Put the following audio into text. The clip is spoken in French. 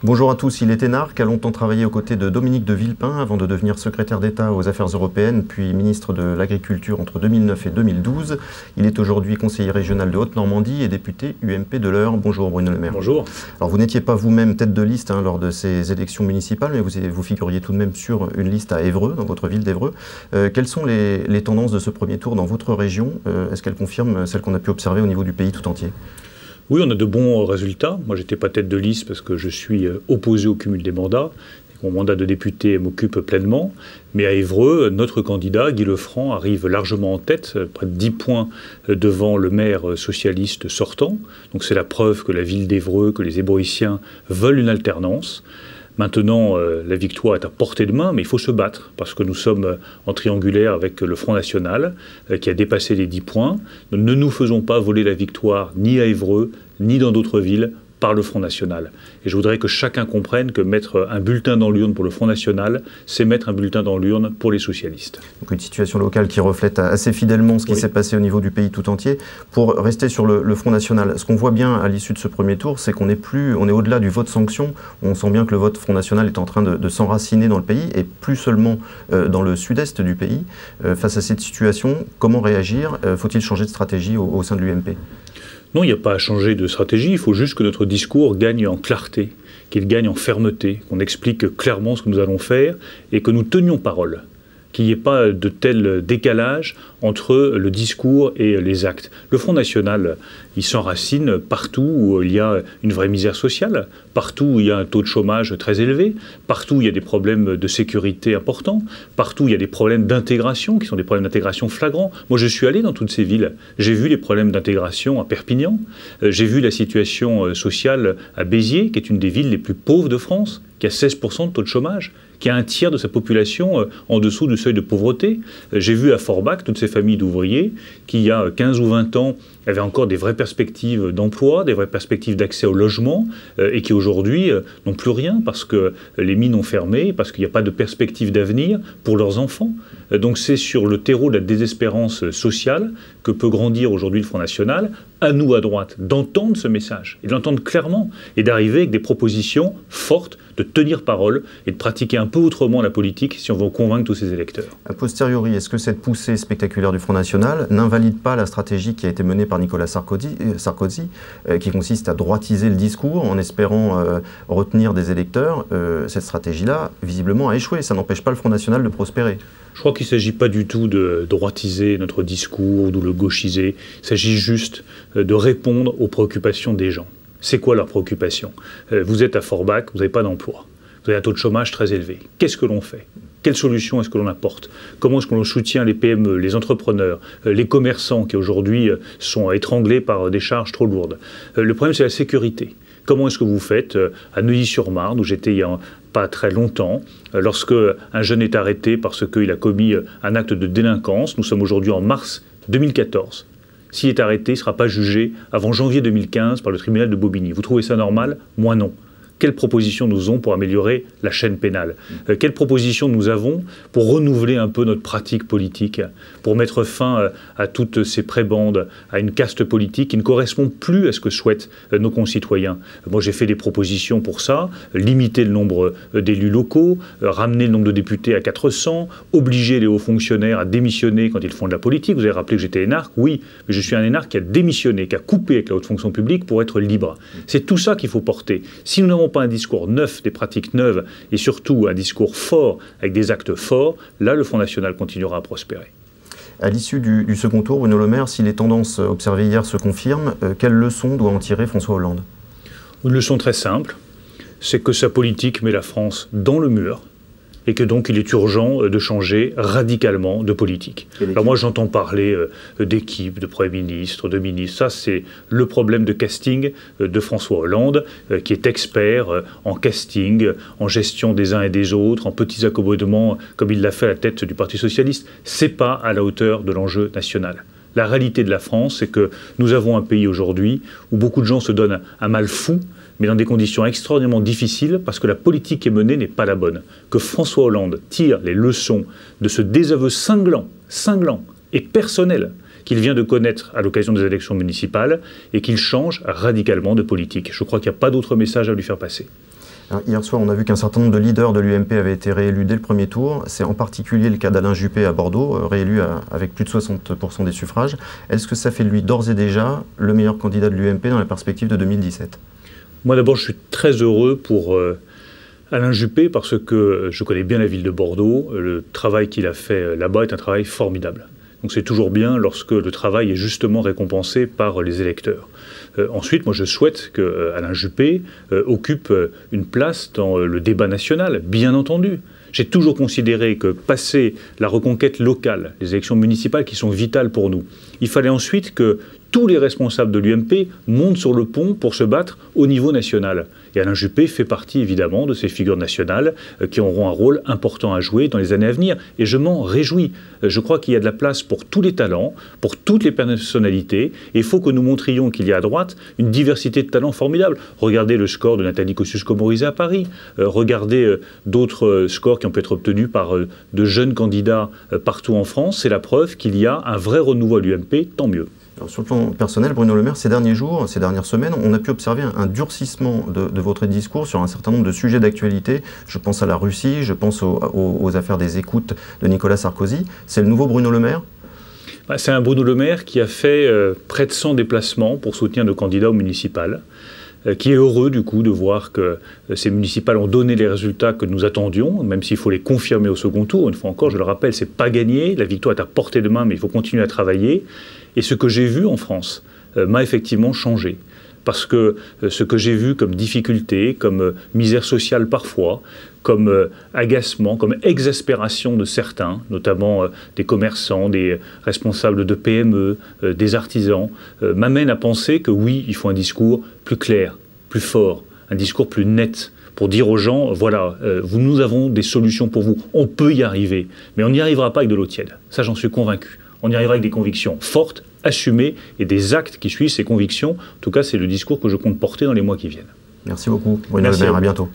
Bonjour à tous, il est énarque, a longtemps travaillé aux côtés de Dominique de Villepin avant de devenir secrétaire d'État aux Affaires européennes, puis ministre de l'Agriculture entre 2009 et 2012. Il est aujourd'hui conseiller régional de Haute-Normandie et député UMP de l'Eure. Bonjour Bruno Le Maire. Bonjour. Alors vous n'étiez pas vous-même tête de liste lors de ces élections municipales, mais vous figuriez tout de même sur une liste à Évreux, dans votre ville d'Évreux. Quelles sont les tendances de ce premier tour dans votre région? Est-ce qu'elles confirment celles qu'on a pu observer au niveau du pays tout entier? Oui, on a de bons résultats. Moi, je n'étais pas tête de liste parce que je suis opposé au cumul des mandats. Mon mandat de député m'occupe pleinement. Mais à Évreux, notre candidat, Guy Lefranc, arrive largement en tête, près de 10 points devant le maire socialiste sortant. Donc c'est la preuve que la ville d'Évreux, que les Évreuyciens veulent une alternance. Maintenant, la victoire est à portée de main, mais il faut se battre, parce que nous sommes en triangulaire avec le Front National, qui a dépassé les 10 points. Ne nous faisons pas voler la victoire, ni à Évreux, ni dans d'autres villes, par le Front National. Et je voudrais que chacun comprenne que mettre un bulletin dans l'urne pour le Front National, c'est mettre un bulletin dans l'urne pour les socialistes. Donc une situation locale qui reflète assez fidèlement ce qui s'est passé au niveau du pays tout entier. Pour rester sur le Front National, ce qu'on voit bien à l'issue de ce premier tour, c'est qu'on est au-delà du vote sanction. On sent bien que le vote Front National est en train de s'enraciner dans le pays, et plus seulement dans le sud-est du pays. Face à cette situation, comment réagir? Faut-il changer de stratégie au sein de l'UMP? Non, il n'y a pas à changer de stratégie, il faut juste que notre discours gagne en clarté, qu'il gagne en fermeté, qu'on explique clairement ce que nous allons faire et que nous tenions parole, qu'il n'y ait pas de tel décalage entre le discours et les actes. Le Front National, il s'enracine partout où il y a une vraie misère sociale, partout où il y a un taux de chômage très élevé, partout où il y a des problèmes de sécurité importants, partout où il y a des problèmes d'intégration, qui sont des problèmes d'intégration flagrants. Moi, je suis allé dans toutes ces villes. J'ai vu les problèmes d'intégration à Perpignan. J'ai vu la situation sociale à Béziers, qui est une des villes les plus pauvres de France, qui a 16% de taux de chômage, qui a un tiers de sa population en dessous du seuil de pauvreté. J'ai vu à Forbach toutes ces familles d'ouvriers qui, il y a 15 ou 20 ans, avaient encore des vraies perspectives d'emploi, des vraies perspectives d'accès au logement, et qui aujourd'hui n'ont plus rien parce que les mines ont fermé, parce qu'il n'y a pas de perspective d'avenir pour leurs enfants. Donc c'est sur le terreau de la désespérance sociale que peut grandir aujourd'hui le Front National. À nous, à droite, d'entendre ce message, et de l'entendre clairement, et d'arriver avec des propositions fortes, de tenir parole, et de pratiquer un peu autrement la politique si on veut convaincre tous ces électeurs. A posteriori, est-ce que cette poussée spectaculaire du Front National n'invalide pas la stratégie qui a été menée par Nicolas Sarkozy, qui consiste à droitiser le discours en espérant retenir des électeurs? Cette stratégie-là, visiblement, a échoué. Ça n'empêche pas le Front National de prospérer. Je crois qu'il ne s'agit pas du tout de droitiser notre discours ou de le gauchiser. Il s'agit juste de répondre aux préoccupations des gens. C'est quoi leurs préoccupations? Vous êtes à Forbach, vous n'avez pas d'emploi. Vous avez un taux de chômage très élevé. Qu'est-ce que l'on fait? Quelles solutions est-ce que l'on apporte? Comment est-ce que l'on soutient les PME, les entrepreneurs, les commerçants qui aujourd'hui sont étranglés par des charges trop lourdes? Le problème, c'est la sécurité. Comment est-ce que vous faites à Neuilly-sur-Marne, où j'étais il y a pas très longtemps, lorsque un jeune est arrêté parce qu'il a commis un acte de délinquance? Nous sommes aujourd'hui en mars 2014. S'il est arrêté, il ne sera pas jugé avant janvier 2015 par le tribunal de Bobigny. Vous trouvez ça normal? Moi non. Quelles propositions nous avons pour améliorer la chaîne pénale? Quelles propositions nous avons pour renouveler un peu notre pratique politique, pour mettre fin à toutes ces prébendes, à une caste politique qui ne correspond plus à ce que souhaitent nos concitoyens? Moi, j'ai fait des propositions pour ça: limiter le nombre d'élus locaux, ramener le nombre de députés à 400, obliger les hauts fonctionnaires à démissionner quand ils font de la politique. Vous avez rappelé que j'étais énarque? Oui, mais je suis un énarque qui a démissionné, qui a coupé avec la haute fonction publique pour être libre. C'est tout ça qu'il faut porter. Si nous n'avons pas un discours neuf, des pratiques neuves, et surtout un discours fort, avec des actes forts, là, le Front National continuera à prospérer. À l'issue du second tour, Bruno Le Maire, si les tendances observées hier se confirment, quelle leçon doit en tirer François Hollande? Une leçon très simple, c'est que sa politique met la France dans le mur, et que donc il est urgent de changer radicalement de politique. Alors moi j'entends parler d'équipe, de Premier ministre, de ministre. Ça c'est le problème de casting de François Hollande, qui est expert en casting, en gestion des uns et des autres, en petits accommodements, comme il l'a fait à la tête du Parti Socialiste. C'est pas à la hauteur de l'enjeu national. La réalité de la France, c'est que nous avons un pays aujourd'hui où beaucoup de gens se donnent un mal fou, mais dans des conditions extraordinairement difficiles, parce que la politique qui est menée n'est pas la bonne. Que François Hollande tire les leçons de ce désaveu cinglant et personnel qu'il vient de connaître à l'occasion des élections municipales, et qu'il change radicalement de politique. Je crois qu'il n'y a pas d'autre message à lui faire passer. Alors, hier soir, on a vu qu'un certain nombre de leaders de l'UMP avaient été réélus dès le premier tour. C'est en particulier le cas d'Alain Juppé à Bordeaux, réélu avec plus de 60% des suffrages. Est-ce que ça fait de lui d'ores et déjà le meilleur candidat de l'UMP dans la perspective de 2017? Moi d'abord, je suis très heureux pour Alain Juppé parce que je connais bien la ville de Bordeaux. Le travail qu'il a fait là-bas est un travail formidable. Donc c'est toujours bien lorsque le travail est justement récompensé par les électeurs. Ensuite, moi je souhaite que Alain Juppé occupe une place dans le débat national, bien entendu. J'ai toujours considéré que passer la reconquête locale, les élections municipales qui sont vitales pour nous, il fallait ensuite que tous les responsables de l'UMP montent sur le pont pour se battre au niveau national. Et Alain Juppé fait partie évidemment de ces figures nationales qui auront un rôle important à jouer dans les années à venir. Et je m'en réjouis. Je crois qu'il y a de la place pour tous les talents, pour toutes les personnalités. Et il faut que nous montrions qu'il y a à droite une diversité de talents formidable. Regardez le score de Nathalie Kosciusko-Morizet à Paris. Regardez d'autres scores qui ont pu être obtenus par de jeunes candidats partout en France. C'est la preuve qu'il y a un vrai renouveau à l'UMP, tant mieux. Alors, sur le plan personnel, Bruno Le Maire, ces derniers jours, ces dernières semaines, on a pu observer un durcissement de votre discours sur un certain nombre de sujets d'actualité. Je pense à la Russie, je pense aux affaires des écoutes de Nicolas Sarkozy. C'est le nouveau Bruno Le Maire ? C'est un Bruno Le Maire qui a fait près de 100 déplacements pour soutenir nos candidats aux municipales, qui est heureux du coup de voir que ces municipales ont donné les résultats que nous attendions, même s'il faut les confirmer au second tour. Une fois encore, je le rappelle, c'est pas gagné, la victoire est à portée de main, mais il faut continuer à travailler. Et ce que j'ai vu en France m'a effectivement changé. Parce que ce que j'ai vu comme difficulté, comme misère sociale parfois, comme agacement, comme exaspération de certains, notamment des commerçants, des responsables de PME, des artisans, m'amène à penser que oui, il faut un discours plus clair, plus fort, un discours plus net, pour dire aux gens, voilà, nous avons des solutions pour vous, on peut y arriver, mais on n'y arrivera pas avec de l'eau tiède. Ça, j'en suis convaincu. On y arrivera avec des convictions fortes, assumées, et des actes qui suivent ces convictions. En tout cas, c'est le discours que je compte porter dans les mois qui viennent. Merci beaucoup, Bruno Le Maire, à bientôt.